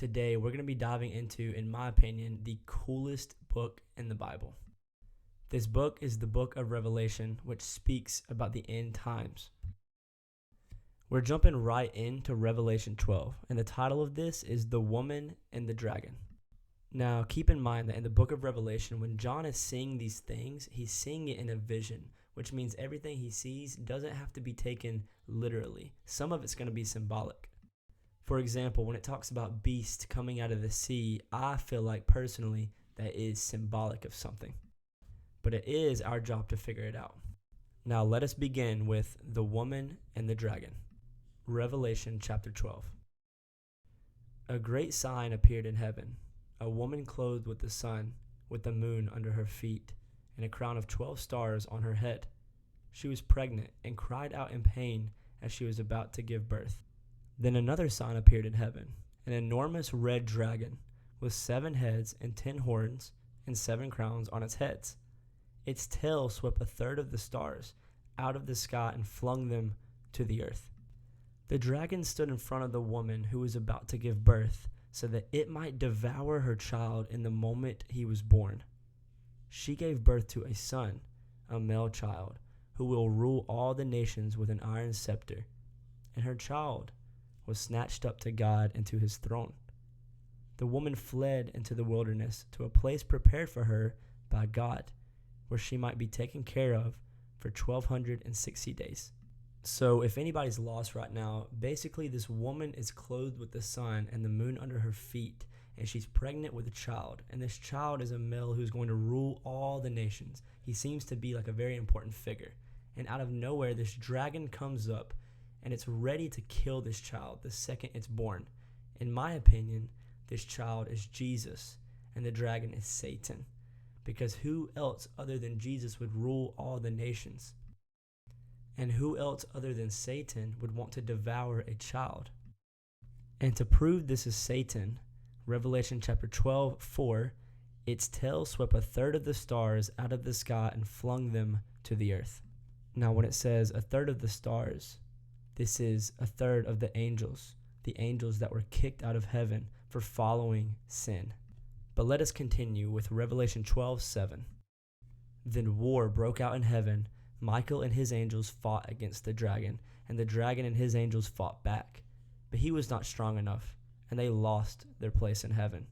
Today, we're going to be diving into, in my opinion, the coolest book in the Bible. This book is the book of Revelation, which speaks about the end times. We're jumping right into Revelation 12, and the title of this is The Woman and the Dragon. Now, keep in mind that in the book of Revelation, when John is seeing these things, he's seeing it in a vision, which means everything he sees doesn't have to be taken literally. Some of it's going to be symbolic. For example, when it talks about beast coming out of the sea, I feel like personally that is symbolic of something. But it is our job to figure it out. Now let us begin with the woman and the dragon. Revelation chapter 12. A great sign appeared in heaven, a woman clothed with the sun, with the moon under her feet, and a crown of 12 stars on her head. She was pregnant and cried out in pain as she was about to give birth. Then another sign appeared in heaven, an enormous red dragon with 7 heads and 10 horns and 7 crowns on its heads. Its tail swept a third of the stars out of the sky and flung them to the earth. The dragon stood in front of the woman who was about to give birth so that it might devour her child in the moment he was born. She gave birth to a son, a male child, who will rule all the nations with an iron scepter, and her child was snatched up to God and to his throne. The woman fled into the wilderness to a place prepared for her by God, where she might be taken care of for 1,260 days. So if anybody's lost right now, basically this woman is clothed with the sun and the moon under her feet, and she's pregnant with a child. And this child is a male who's going to rule all the nations. He seems to be like a very important figure. And out of nowhere, this dragon comes up, and it's ready to kill this child the second it's born. In my opinion, this child is Jesus, and the dragon is Satan. Because who else other than Jesus would rule all the nations? And who else other than Satan would want to devour a child? And to prove this is Satan, Revelation chapter 12:4, its tail swept a third of the stars out of the sky and flung them to the earth. Now when it says a third of the stars, this is a third of the angels that were kicked out of heaven for following sin. But let us continue with Revelation 12:7. Then war broke out in heaven. Michael and his angels fought against the dragon, and the dragon and his angels fought back. But he was not strong enough, and they lost their place in heaven.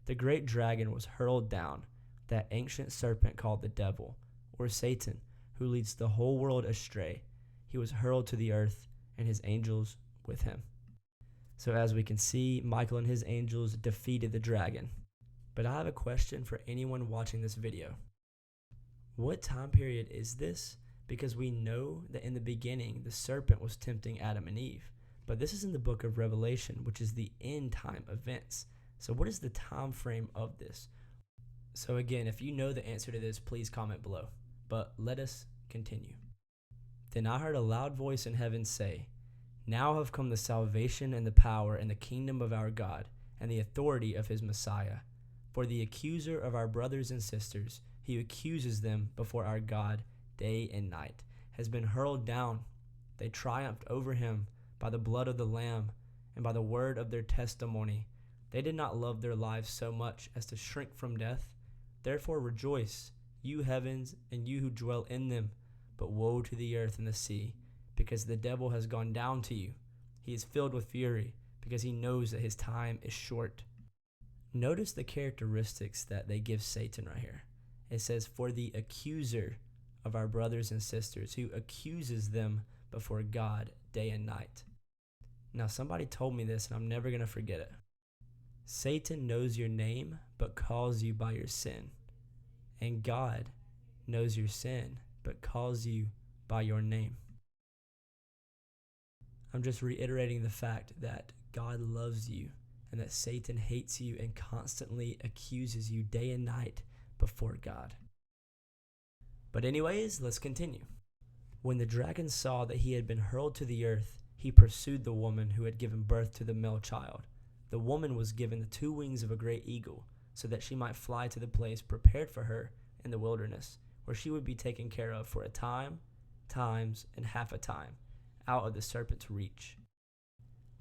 The great dragon was hurled down, that ancient serpent called the devil, or Satan, who leads the whole world astray. He was hurled to the earth, and his angels with him. So as we can see, Michael and his angels defeated the dragon. But I have a question for anyone watching this video. What time period is this? Because we know that in the beginning, the serpent was tempting Adam and Eve. But this is in the book of Revelation, which is the end time events. So what is the time frame of this? So again, if you know the answer to this, please comment below. But let us continue. Then I heard a loud voice in heaven say, "Now have come the salvation and the power and the kingdom of our God and the authority of his Messiah. For the accuser of our brothers and sisters, he accuses them before our God day and night, has been hurled down. They triumphed over him by the blood of the Lamb and by the word of their testimony. They did not love their lives so much as to shrink from death. Therefore rejoice, you heavens, and you who dwell in them. But woe to the earth and the sea, because the devil has gone down to you. He is filled with fury, because he knows that his time is short." Notice the characteristics that they give Satan right here. It says, for the accuser of our brothers and sisters, who accuses them before God day and night. Now somebody told me this, and I'm never going to forget it. Satan knows your name, but calls you by your sin. And God knows your sin, but calls you by your name. I'm just reiterating the fact that God loves you and that Satan hates you and constantly accuses you day and night before God. But anyways, let's continue. When the dragon saw that he had been hurled to the earth, he pursued the woman who had given birth to the male child. The woman was given the 2 wings of a great eagle, so that she might fly to the place prepared for her in the wilderness, where she would be taken care of for a time, times, and half a time, out of the serpent's reach.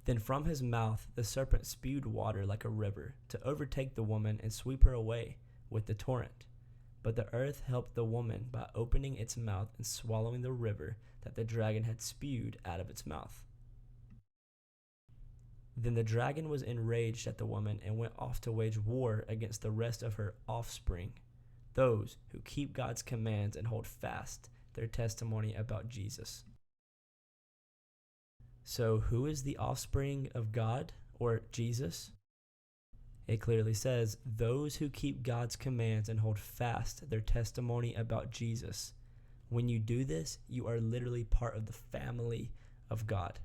Then from his mouth the serpent spewed water like a river to overtake the woman and sweep her away with the torrent. But the earth helped the woman by opening its mouth and swallowing the river that the dragon had spewed out of its mouth. Then the dragon was enraged at the woman and went off to wage war against the rest of her offspring, those who keep God's commands and hold fast their testimony about Jesus. So who is the offspring of God, or Jesus? It clearly says, those who keep God's commands and hold fast their testimony about Jesus. When you do this, you are literally part of the family of God.